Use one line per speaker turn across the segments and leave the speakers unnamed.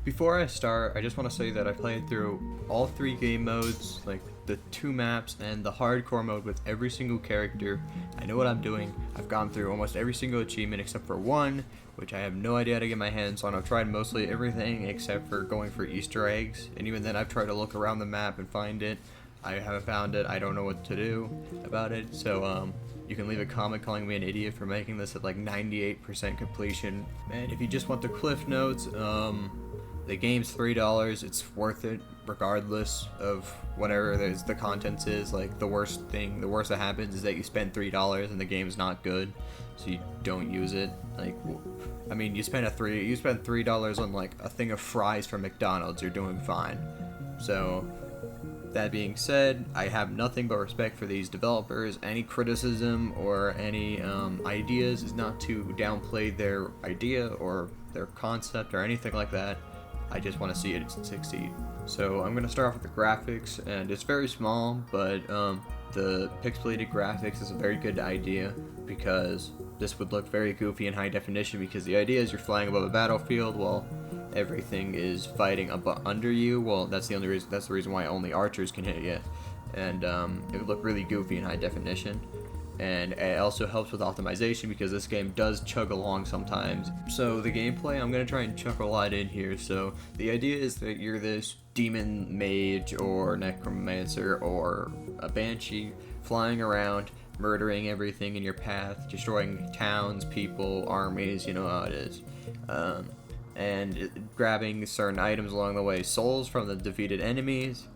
Before I start, I just want to say that I played through all 3 game modes, like the 2 maps and the hardcore mode with every single character. I know what I'm doing. I've gone through almost every single achievement except for one, which I have no idea how to get my hands on. I've tried mostly everything except for going for Easter eggs, and even then I've tried to look around the map and find it. I haven't found it. I don't know what to do about it, so you can leave a comment calling me an idiot for making this at like 98% completion. And if you just want the cliff notes, the game's $3. It's worth it regardless of whatever the contents is. Like the worst that happens is that you spend $3 and the game's not good, so you don't use it. Like, I mean, you spend $3 on like a thing of fries from McDonald's, you're doing fine. So that being said, I have nothing but respect for these developers. Any criticism or any ideas is not to downplay their idea or their concept or anything like that. I just want to see it succeed. So I'm going to start off with the graphics, and it's very small, but the pixelated graphics is a very good idea because this would look very goofy in high definition, because the idea is you're flying above a battlefield while everything is fighting under you. Well, that's the reason why only archers can hit you, and it would look really goofy in high definition. And it also helps with optimization because this game does chug along sometimes. So the gameplay, I'm going to try and chuck a lot in here. So the idea is that you're this demon mage or necromancer or a banshee flying around, murdering everything in your path, destroying towns, people, armies, you know how it is. And grabbing certain items along the way. Souls from the defeated enemies,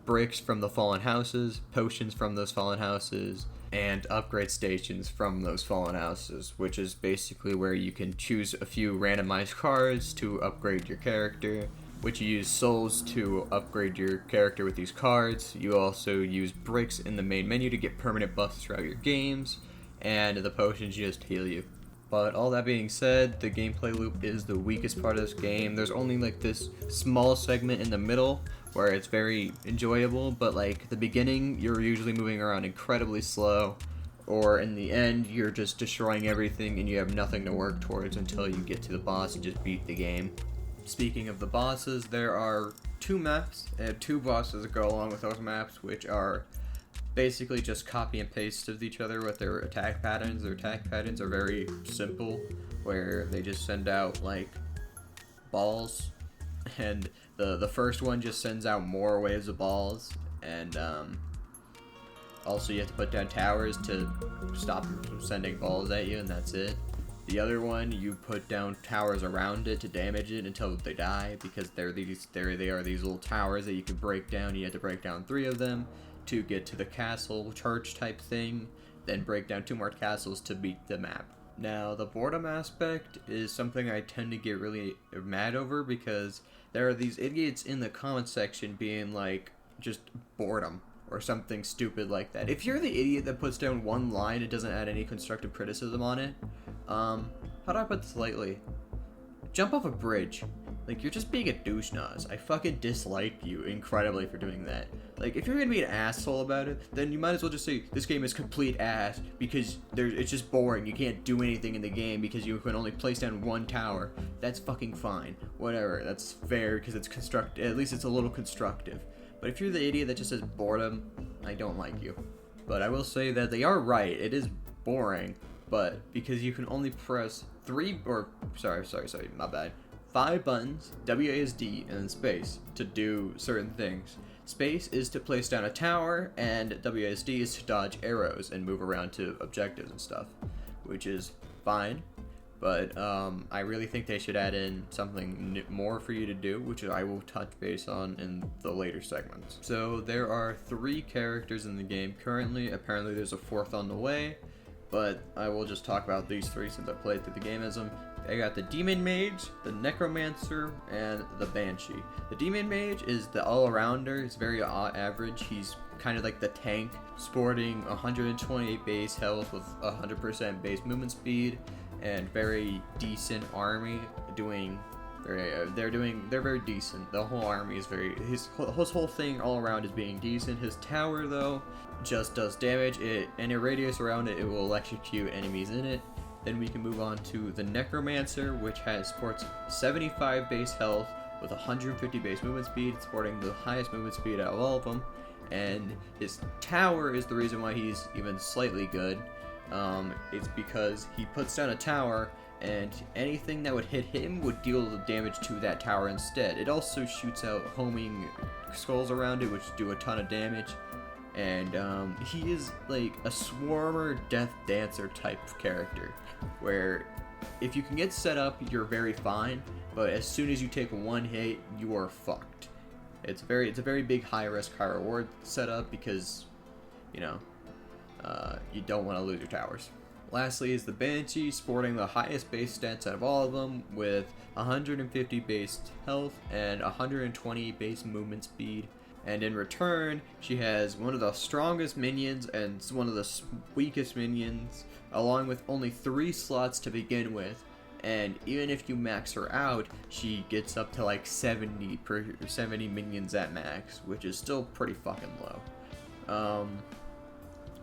bricks from the fallen houses, potions from those fallen houses, and upgrade stations from those fallen houses, which is basically where you can choose a few randomized cards to upgrade your character, which you use souls to upgrade your character with these cards. You also use bricks in the main menu to get permanent buffs throughout your games, and the potions just heal you. But all that being said, the gameplay loop is the weakest part of this game. There's only like this small segment in the middle where it's very enjoyable, but like the beginning, you're usually moving around incredibly slow, or in the end, you're just destroying everything and you have nothing to work towards until you get to the boss and just beat the game. Speaking of the bosses, there are 2 maps and 2 bosses that go along with those maps, which are basically just copy and paste of each other with their attack patterns. Their attack patterns are very simple, where they just send out like balls, and the first one just sends out more waves of balls, and also you have to put down towers to stop them from sending balls at you, and that's it. The other one, you put down towers around it to damage it until they die, because they are these little towers that you can break down. You have to break down 3 of them to get to the castle church type thing, then break down 2 more castles to beat the map. Now, the boredom aspect is something I tend to get really mad over, because there are these idiots in the comment section being like, just boredom, or something stupid like that. If you're the idiot that puts down one line and doesn't add any constructive criticism on it, how do I put this lightly? Jump off a bridge. Like, you're just being a douche nose. I fucking dislike you incredibly for doing that. Like, if you're gonna be an asshole about it, then you might as well just say, this game is complete ass, because it's just boring. You can't do anything in the game because you can only place down 1 tower. That's fucking fine. Whatever, that's fair, because it's constructive. At least it's a little constructive. But if you're the idiot that just says boredom, I don't like you. But I will say that they are right. It is boring, but because you can only press 5 buttons, WASD, and then space to do certain things. Space is to place down a tower, and WASD is to dodge arrows and move around to objectives and stuff, which is fine. But I really think they should add in something more for you to do, which I will touch base on in the later segments. So there are 3 characters in the game currently. Apparently there's a 4th on the way, but I will just talk about these 3 since I played through the game as them. I got the Demon Mage, the Necromancer, and the Banshee. The Demon Mage is the all-arounder. He's very average. He's kind of like the tank, sporting 128 base health with 100% base movement speed, and very decent army. They're very decent. The whole army is his whole thing all around is being decent. His tower though just does damage. Any radius around it, it will electrocute enemies in it. Then we can move on to the Necromancer, which sports 75 base health, with 150 base movement speed, sporting the highest movement speed out of all of them. And his tower is the reason why he's even slightly good. It's because he puts down a tower, and anything that would hit him would deal the damage to that tower instead. It also shoots out homing skulls around it, which do a ton of damage. And he is like a swarmer death dancer type of character, where if you can get set up, you're very fine, but as soon as you take one hit, you are fucked. It's a very big high risk, high reward setup because, you know, you don't want to lose your towers. Lastly is the Banshee, sporting the highest base stats out of all of them with 150 base health and 120 base movement speed. And in return, she has one of the strongest minions and one of the weakest minions, along with only 3 slots to begin with. And even if you max her out, she gets up to like 70 minions at max, which is still pretty fucking low.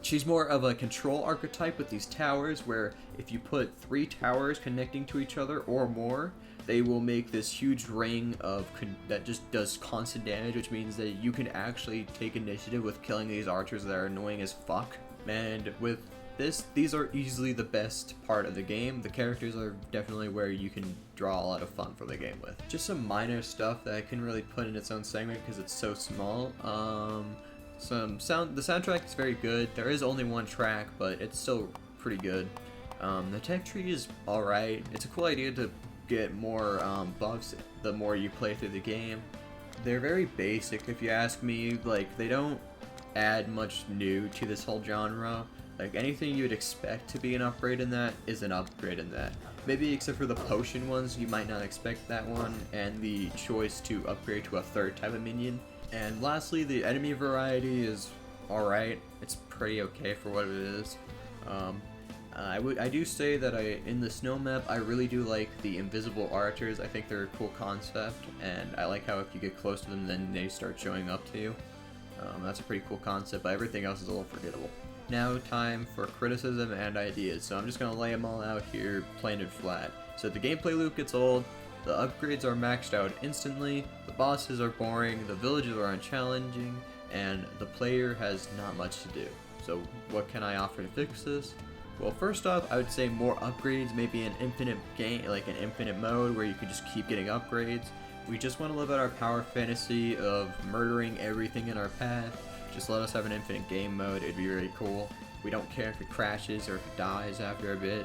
She's more of a control archetype with these towers, where if you put 3 towers connecting to each other or more, they will make this huge ring of that just does constant damage, which means that you can actually take initiative with killing these archers that are annoying as fuck. And with this, these are easily the best part of the game. The characters are definitely where you can draw a lot of fun for the game with. Just some minor stuff that I couldn't really put in its own segment because it's so small. The soundtrack is very good. There is only 1 track, but it's still pretty good. The tech tree is alright. It's a cool idea to get more buffs the more you play through the game. They're very basic if you ask me. Like, they don't add much new to this whole genre. Like, anything you'd expect to be an upgrade in that is an upgrade in that. Maybe except for the potion ones, you might not expect that one, and the choice to upgrade to a 3rd type of minion. And lastly, the enemy variety is alright. It's pretty okay for what it is. I do say that in the snow map, I really do like the invisible archers. I think they're a cool concept, and I like how if you get close to them, then they start showing up to you. That's a pretty cool concept, but everything else is a little forgettable. Now time for criticism and ideas, so I'm just going to lay them all out here plain and flat. So the gameplay loop gets old, the upgrades are maxed out instantly, the bosses are boring, the villages are unchallenging, and the player has not much to do. So what can I offer to fix this? Well, first off, I would say more upgrades, maybe an infinite game, like an infinite mode where you can just keep getting upgrades. We just want to live out our power fantasy of murdering everything in our path. Just let us have an infinite game mode, it'd be really cool. We don't care if it crashes or if it dies after a bit.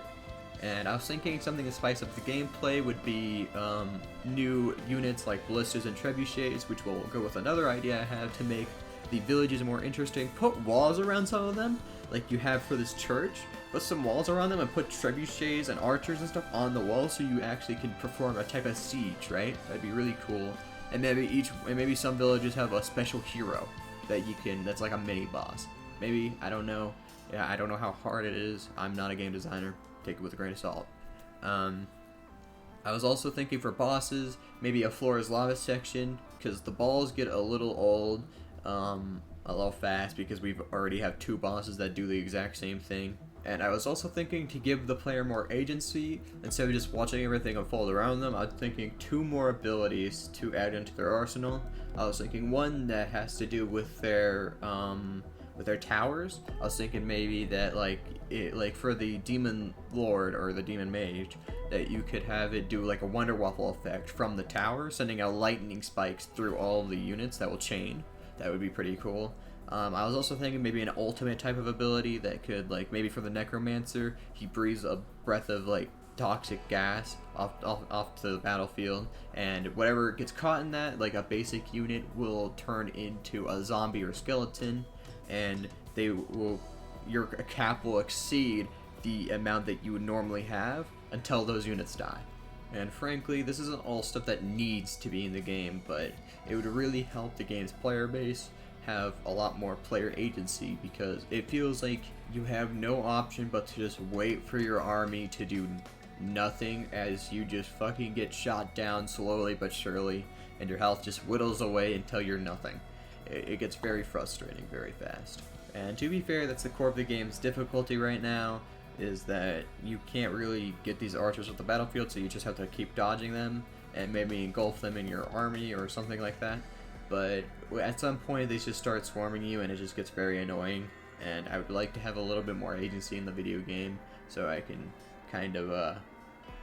And I was thinking something to spice up the gameplay would be new units like ballistas and trebuchets, which will go with another idea I have to make the villages more interesting. Put walls around some of them, like you have for this church. Put some walls around them and put trebuchets and archers and stuff on the wall so you actually can perform a type of siege, right? That'd be really cool. And maybe some villages have a special hero that that's like a mini boss. Maybe, I don't know. Yeah, I don't know how hard it is. I'm not a game designer. Take it with a grain of salt. I was also thinking for bosses, maybe a floor is lava section, because the balls get a little old, a little fast, because we already have 2 bosses that do the exact same thing. And I was also thinking to give the player more agency, instead of just watching everything unfold around them. I was thinking 2 more abilities to add into their arsenal. I was thinking one that has to do with their towers. I was thinking maybe that like for the demon lord or the demon mage, that you could have it do like a wonder waffle effect from the tower, sending out lightning spikes through all of the units that will chain. That would be pretty cool. I was also thinking maybe an ultimate type of ability that could, like, maybe for the necromancer, he breathes a breath of like toxic gas off to the battlefield, and whatever gets caught in that, like a basic unit, will turn into a zombie or skeleton, and your cap will exceed the amount that you would normally have until those units die. And frankly, this isn't all stuff that needs to be in the game, but it would really help the game's player base have a lot more player agency, because it feels like you have no option but to just wait for your army to do nothing as you just fucking get shot down slowly but surely, and your health just whittles away until you're nothing. It gets very frustrating very fast. And to be fair, that's the core of the game's difficulty right now, is that you can't really get these archers off the battlefield, so you just have to keep dodging them. and maybe engulf them in your army or something like that. But at some point, they just start swarming you, and it just gets very annoying. And I would like to have a little bit more agency in the video game, so I can kind of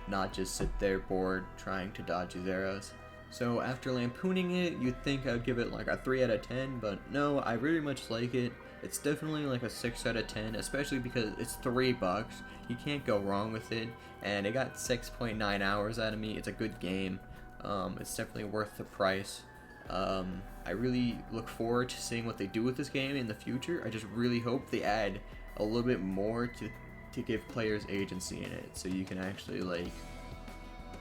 not just sit there bored trying to dodge these arrows. So after lampooning it, you'd think I'd give it like a 3 out of 10, but no, I really much like it. It's definitely like a 6 out of 10, especially because it's $3. You can't go wrong with it, and it got 6.9 hours out of me. It's a good game. It's definitely worth the price. I really look forward to seeing what they do with this game in the future. I just really hope they add a little bit more to give players agency in it, so you can actually, like,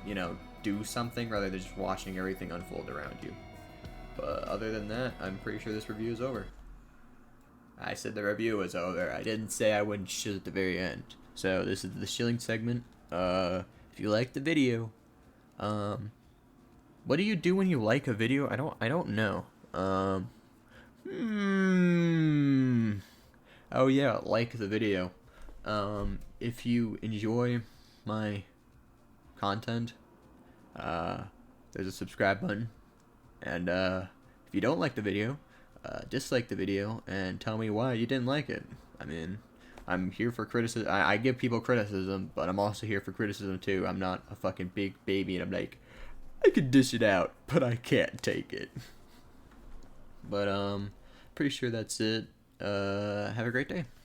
you know, do something rather than just watching everything unfold around you. But other than that, I'm pretty sure this review is over. I said the review was over. I didn't say I wouldn't shill at the very end. So this is the shilling segment. If you like the video, what do you do when you like a video? I don't know. Oh yeah, like the video. If you enjoy my content, there's a subscribe button. And if you don't like the video, dislike the video and tell me why you didn't like it. I mean, I'm here for criticism. I give people criticism, but I'm also here for criticism too. I'm not a fucking big baby and I'm like, I could dish it out, but I can't take it. But pretty sure that's it. Have a great day.